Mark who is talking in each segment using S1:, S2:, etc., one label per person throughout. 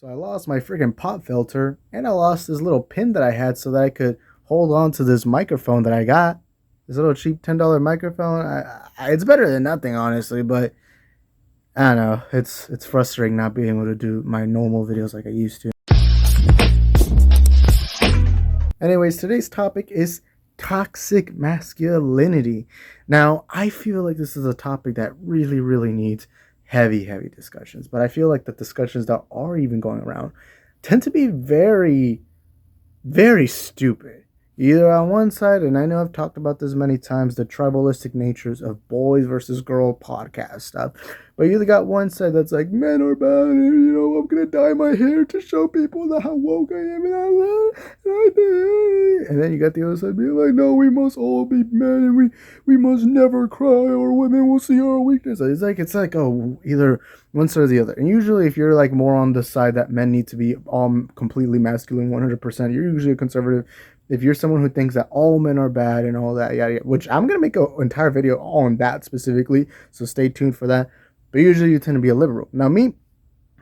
S1: So I lost my freaking pop filter and I lost this little pin that I had so that I could hold on to this microphone that I got. This little cheap $10 microphone. It's better than nothing, honestly, but I don't know. It's frustrating not being able to do my normal videos like I used to. Anyways, today's topic is toxic masculinity. Now, I feel like this is a topic that really needs heavy discussions, but I feel like the discussions that are even going around tend to be very stupid. Either on one side, and I know I've talked about this many times, the tribalistic natures of boys versus girl podcast stuff. But you either got one side that's like, men are bad, and I'm gonna dye my hair to show people that how woke I am, and then you got the other side being like, no, we must all be men, and we must never cry, or women will see our weakness. It's like oh, either one side or the other. And usually, if you're like more on the side that men need to be all completely masculine, 100%, you're usually a conservative. If you're someone who thinks that all men are bad and all that, yada, which I'm going to make an entire video on that specifically, so stay tuned for that. But usually you tend to be a liberal. Now me,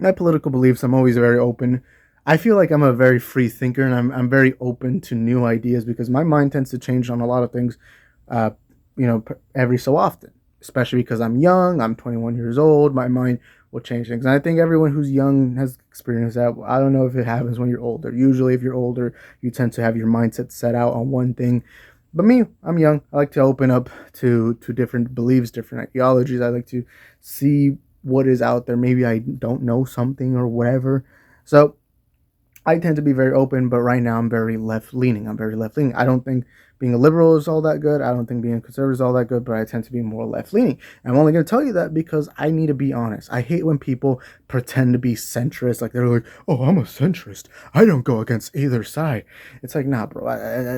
S1: my political beliefs, I'm always very open. I feel like I'm a very free thinker and I'm very open to new ideas because my mind tends to change on a lot of things, uh, every so often. Especially because I'm young, I'm 21 years old, my mind will change things. And I think everyone who's young has experienced that. I don't know if it happens when you're older. Usually, if you're older, you tend to have your mindset set out on one thing. But me, I'm young. I like to open up to different beliefs, different ideologies. I like to see what is out there. Maybe I don't know something or whatever. So I tend to be very open, but right now I'm very left leaning. I don't think being a liberal is all that good. I don't think being a conservative is all that good, but I tend to be more left leaning. I'm only going to tell you that because I need to be honest. I hate when people pretend to be centrist. Like they're like, oh, I'm a centrist. I don't go against either side. It's like, nah, bro.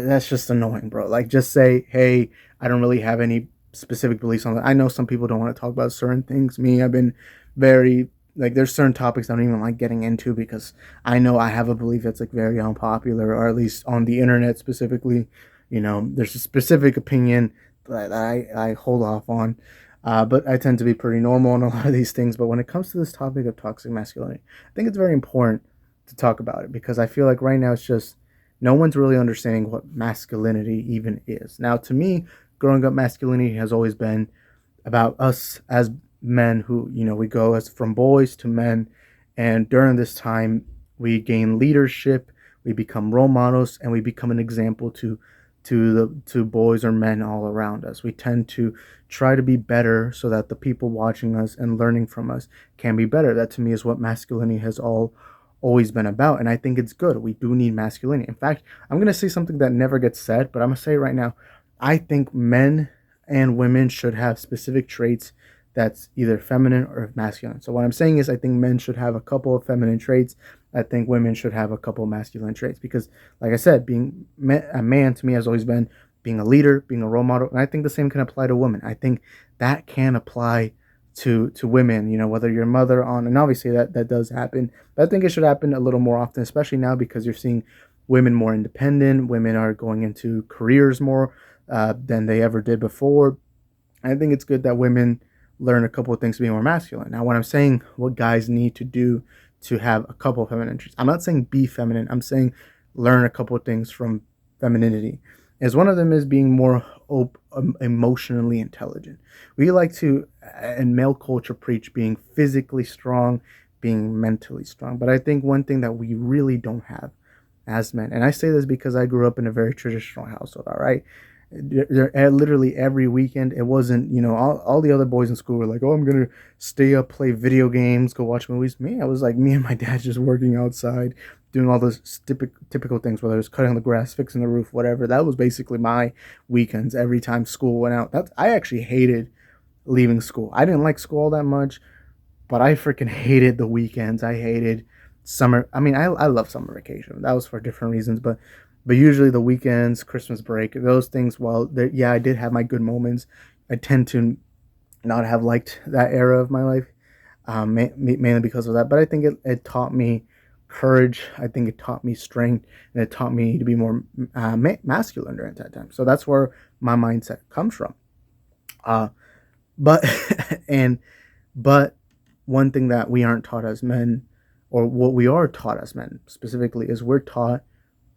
S1: That's just annoying, bro. Like just say, hey, I don't really have any specific beliefs on that. I know some people don't want to talk about certain things. Me, I've been very like there's certain topics I don't even like getting into because I know I have a belief that's like very unpopular, or at least on the internet specifically. There's a specific opinion that I hold off on. But I tend to be pretty normal on a lot of these things. But when it comes to this topic of toxic masculinity, I think it's very important to talk about it because I feel like right now it's just no one's really understanding what masculinity even is. Now, to me, growing up, masculinity has always been about us as men who, we go as from boys to men. And during this time, we gain leadership, we become role models, and we become an example to boys or men all around us. We tend to try to be better so that the people watching us and learning from us can be better. That to me is what masculinity has always been about. And I think it's good. We do need masculinity. In fact, I'm going to say something that never gets said, but I'm going to say it right now. I think men and women should have specific traits that's either feminine or masculine. So what I'm saying is I think men should have a couple of feminine traits. I think women should have a couple of masculine traits because, like I said, being a man to me has always been being a leader, being a role model. And I think the same can apply to women. I think that can apply to women, whether you're a mother on, and obviously that does happen. But I think it should happen a little more often, especially now because you're seeing women more independent. Women are going into careers more than they ever did before. I think it's good that women learn a couple of things to be more masculine. Now, when I'm saying what guys need to do to have a couple of feminine traits, I'm not saying be feminine. I'm saying learn a couple of things from femininity. As one of them is being more emotionally intelligent. We like to, in male culture, preach being physically strong, being mentally strong. But I think one thing that we really don't have as men, and I say this because I grew up in a very traditional household, all right? Literally every weekend, it wasn't, all the other boys in school were like, oh, I'm gonna stay up, play video games, go watch movies. I was like, me and my dad just working outside, doing all those typical things, whether it was cutting the grass, fixing the roof, whatever. That was basically my weekends every time school went out. I actually hated leaving school. I didn't like school all that much, but I freaking hated the weekends. I hated summer. I mean, I love summer vacation. That was for different reasons, but usually the weekends, Christmas break, those things, while yeah, I did have my good moments, I tend to not have liked that era of my life, mainly because of that. But I think it taught me courage. I think it taught me strength, and it taught me to be more masculine during that time. So that's where my mindset comes from. Uh, but and but one thing that we aren't taught as men or what we are taught as men specifically, is we're taught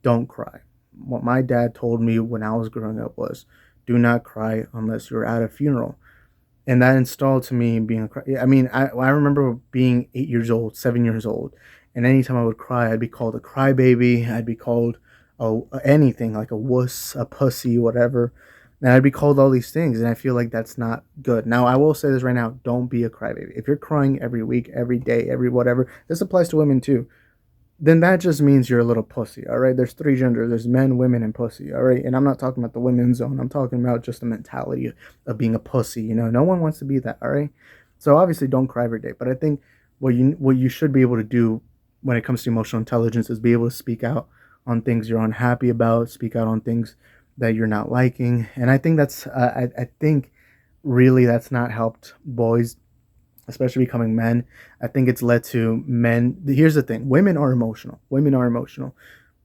S1: don't cry. What my dad told me when I was growing up was, do not cry unless you're at a funeral. And that installed to me being a cry. I mean, I remember being 8 years old, 7 years old, and anytime I would cry, I'd be called a crybaby. I'd be called anything like a wuss, a pussy, whatever. And I'd be called all these things, and I feel like that's not good. Now, I will say this right now: don't be a crybaby. If you're crying every week, every day, every whatever, this applies to women too, then that just means you're a little pussy, all right? There's three genders. There's men, women, and pussy, all right? And I'm not talking about the women's zone. I'm talking about just the mentality of being a pussy, you know? No one wants to be that, all right? So obviously don't cry every day. But I think what you should be able to do when it comes to emotional intelligence is be able to speak out on things you're unhappy about, speak out on things that you're not liking. And I think I think really that's not helped boys, especially becoming men. I think it's led to men. Here's the thing: women are emotional. Women are emotional,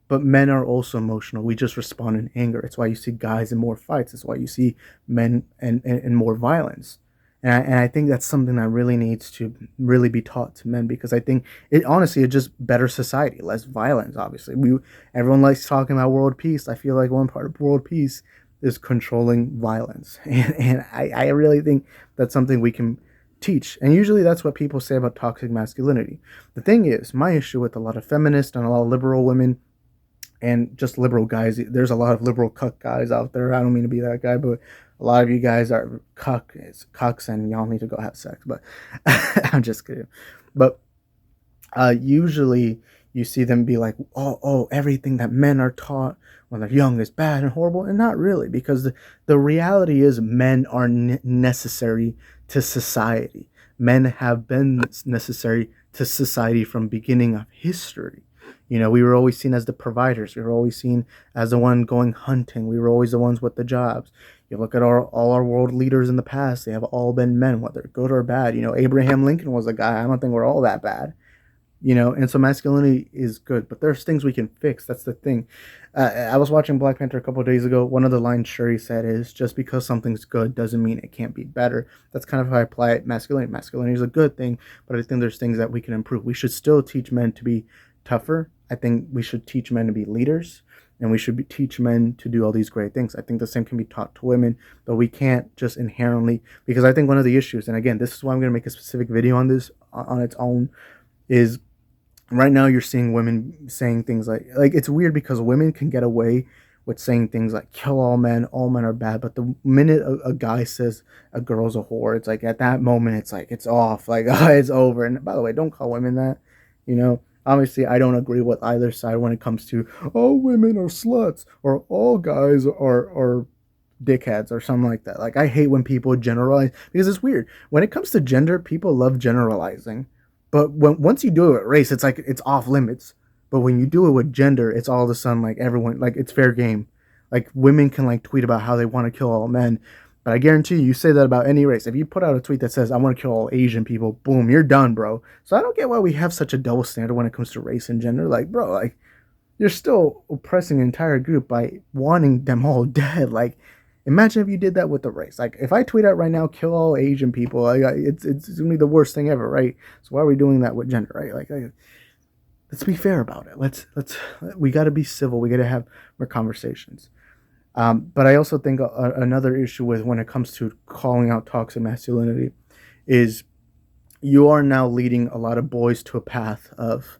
S1: but men are also emotional. We just respond in anger. It's why you see guys in more fights. It's why you see men and more violence. And I think that's something that really needs to really be taught to men, because I think it honestly it's just better society, less violence. Obviously, everyone likes talking about world peace. I feel like one part of world peace is controlling violence, and I really think that's something we can teach. And usually that's what people say about toxic masculinity. The thing is, my issue with a lot of feminists and a lot of liberal women and just liberal guys, there's a lot of liberal cuck guys out there. I don't mean to be that guy, but a lot of you guys are cucks and y'all need to go have sex. But I'm just kidding. But usually you see them be like, oh, everything that men are taught when they're young is bad and horrible, and not really, because the reality is men are necessary to society. Men have been necessary to society from beginning of history. You know, we were always seen as the providers. We were always seen as the one going hunting. We were always the ones with the jobs. You look at all our world leaders in the past; they have all been men, whether good or bad. You know, Abraham Lincoln was a guy. I don't think we're all that bad, you know. And so masculinity is good, but there's things we can fix. That's the thing. I was watching Black Panther a couple of days ago. One of the lines Shuri said is, just because something's good doesn't mean it can't be better. That's kind of how I apply it. Masculinity is a good thing, but I think there's things that we can improve. We should still teach men to be tougher. I think we should teach men to be leaders, and we should teach men to do all these great things. I think the same can be taught to women, but we can't just inherently, because I think one of the issues, and again, this is why I'm going to make a specific video on this on its own, is right now you're seeing women saying things like it's weird because women can get away with saying things like kill all men are bad, but the minute a guy says a girl's a whore, it's like at that moment it's like it's off, like it's over. And by the way, don't call women that, you know. Obviously I don't agree with either side when it comes to all women are sluts or all guys are dickheads or something like that. Like, I hate when people generalize, because it's weird. When it comes to gender, people love generalizing. But once you do it with race, it's like it's off limits. But when you do it with gender, it's all of a sudden like everyone, like it's fair game. Like, women can like tweet about how they want to kill all men. But I guarantee you say that about any race. If you put out a tweet that says, I want to kill all Asian people, boom, you're done, bro. So I don't get why we have such a double standard when it comes to race and gender. Like, bro, like, you're still oppressing an entire group by wanting them all dead. Like, imagine if you did that with the race. Like, if I tweet out right now, kill all Asian people, like, it's gonna be the worst thing ever, right? So why are we doing that with gender, right? Like let's be fair about it. We got to be civil. We got to have more conversations. But I also think another issue with when it comes to calling out toxic masculinity is you are now leading a lot of boys to a path of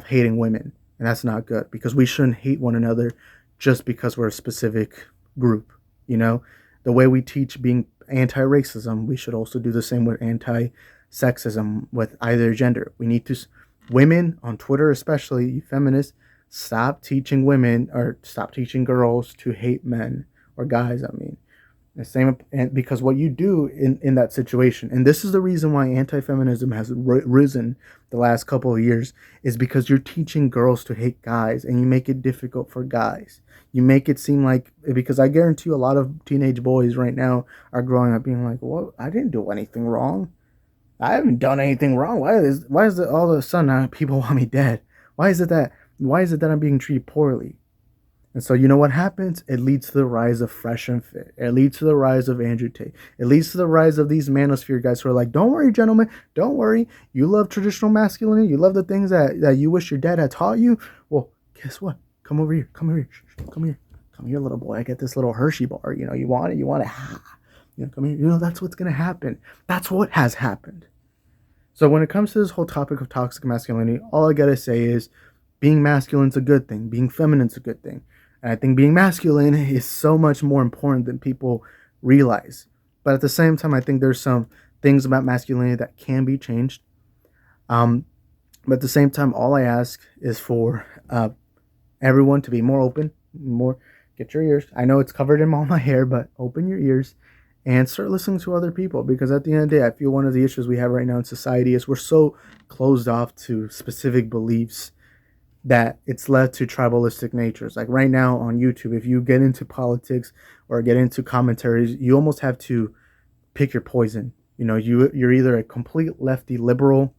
S1: hating women, and that's not good, because we shouldn't hate one another just because we're a specific group. You know, the way we teach being anti-racism, we should also do the same with anti-sexism with either gender. We need to, women on Twitter, especially you feminists, stop teaching women or stop teaching girls to hate men or guys. I mean, the same, and because what you do in that situation, and this is the reason why anti-feminism has risen the last couple of years, is because you're teaching girls to hate guys, and you make it difficult for guys. You make it seem like, because I guarantee you a lot of teenage boys right now are growing up being like, well, I didn't do anything wrong. I haven't done anything wrong. Why is it all of a sudden people want me dead? Why is it that I'm being treated poorly? And so you know what happens? It leads to the rise of Fresh and Fit. It leads to the rise of Andrew Tate. It leads to the rise of these manosphere guys who are like, don't worry, gentlemen, don't worry. You love traditional masculinity. You love the things that you wish your dad had taught you. Well, guess what? Come over here. Come here. Come here. Come here, little boy. I get this little Hershey bar. You know, you want it? You want it? You know, come here. You know, that's what's going to happen. That's what has happened. So when it comes to this whole topic of toxic masculinity, all I got to say is being masculine is a good thing. Being feminine is a good thing. And I think being masculine is so much more important than people realize. But at the same time, I think there's some things about masculinity that can be changed. But at the same time, all I ask is for everyone to be more open, more get your ears. I know it's covered in all my hair, but open your ears and start listening to other people. Because at the end of the day, I feel one of the issues we have right now in society is we're so closed off to specific beliefs that it's led to tribalistic natures. Like right now on YouTube, if you get into politics or get into commentaries, you almost have to pick your poison. You know, you're either a complete lefty liberal,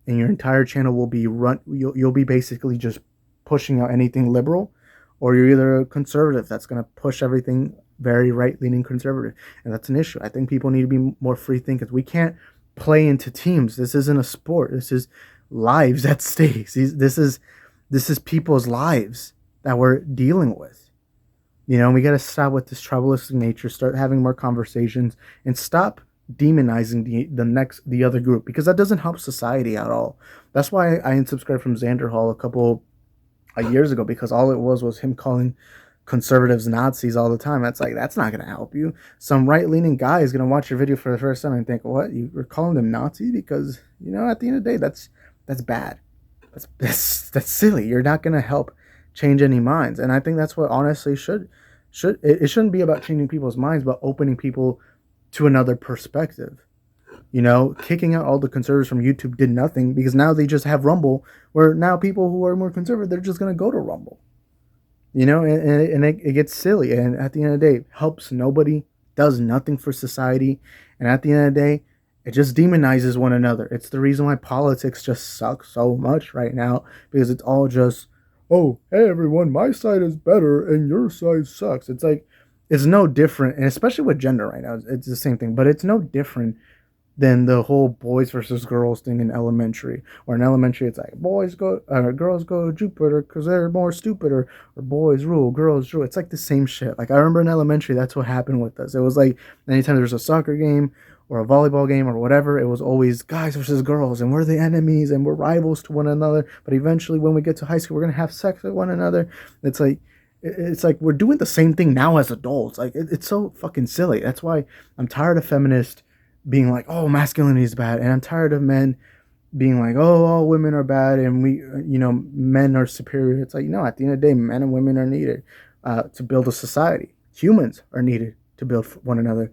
S1: and your entire channel will be you'll be basically just pushing out anything liberal, or you're either a conservative that's going to push everything very right-leaning conservative, and that's an issue. I think people need to be more free thinkers. We can't play into teams. This isn't a sport. This is lives at stake. This is people's lives that we're dealing with. You know, we got to stop with this tribalistic nature, start having more conversations, and stop demonizing the other group, because that doesn't help society at all. That's why I unsubscribed from Xander Hall a couple years ago, because all it was him calling conservatives Nazis all the time. That's not going to help you. Some right-leaning guy is going to watch your video for the first time and think, what, you were calling them Nazis? Because, you know, at the end of the day, that's bad. That's silly. You're not going to help change any minds. And I think that's what honestly it shouldn't be about changing people's minds, but opening people to another perspective. You know, kicking out all the conservatives from YouTube did nothing, because now they just have Rumble, where now people who are more conservative, they're just going to go to Rumble. You know, and it gets silly. And at the end of the day, it helps nobody, does nothing for society. And at the end of the day, it just demonizes one another. It's the reason why politics just sucks so much right now, because it's all just, oh, hey everyone, my side is better and your side sucks. It's like, it's no different, and especially with gender right now, it's the same thing, but it's no different than the whole boys versus girls thing in elementary. Or in elementary, it's like girls go to Jupiter because they're more stupid, or boys rule, girls rule. It's like the same shit. Like I remember in elementary, that's what happened with us. It was like anytime there was a soccer game or a volleyball game or whatever, it was always guys versus girls, and we're the enemies and we're rivals to one another. But eventually, when we get to high school, we're gonna have sex with one another. It's like we're doing the same thing now as adults. Like it's so fucking silly. That's why I'm tired of feminists being like, oh, masculinity is bad, and I'm tired of men being like, oh, all women are bad and men are superior. It's like, no, at the end of the day, men and women are needed to build a society. Humans are needed to build one another.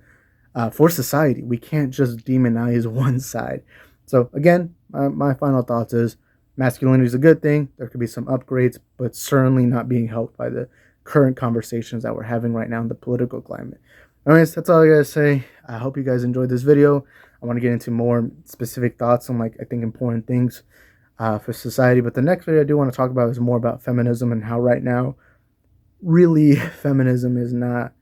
S1: For society, we can't just demonize one side. So again, my final thoughts is masculinity is a good thing. There could be some upgrades, but certainly not being helped by the current conversations that we're having right now in the political climate. Anyways, that's all I gotta say. I hope you guys enjoyed this video. I want to get into more specific thoughts on, I think, important things for society. But the next video I do want to talk about is more about feminism, and how right now, really, feminism is not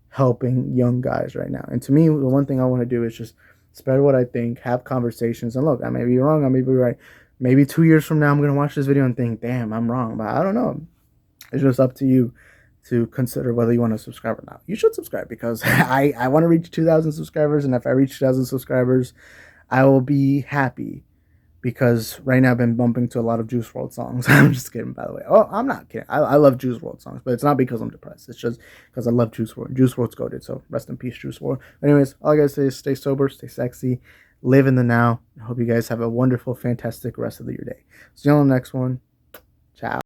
S1: helping young guys right now. And to me, the one thing I want to do is just spread what I think, have conversations, and look, I may be wrong, I may be right. Maybe 2 years from now, I'm going to watch this video and think, damn, I'm wrong. But I don't know. It's just up to you to consider whether you want to subscribe or not. You should subscribe, because I want to reach 2,000 subscribers. And if I reach 2,000 subscribers, I will be happy, because right now I've been bumping to a lot of Juice WRLD songs. I'm just kidding, by the way. Oh, I'm not kidding. I love Juice WRLD songs, but it's not because I'm depressed. It's just because I love Juice WRLD. Juice WRLD's goated, so rest in peace, Juice WRLD. Anyways, all I gotta say is stay sober, stay sexy, live in the now. I hope you guys have a wonderful, fantastic rest of your day. See you on the next one. Ciao.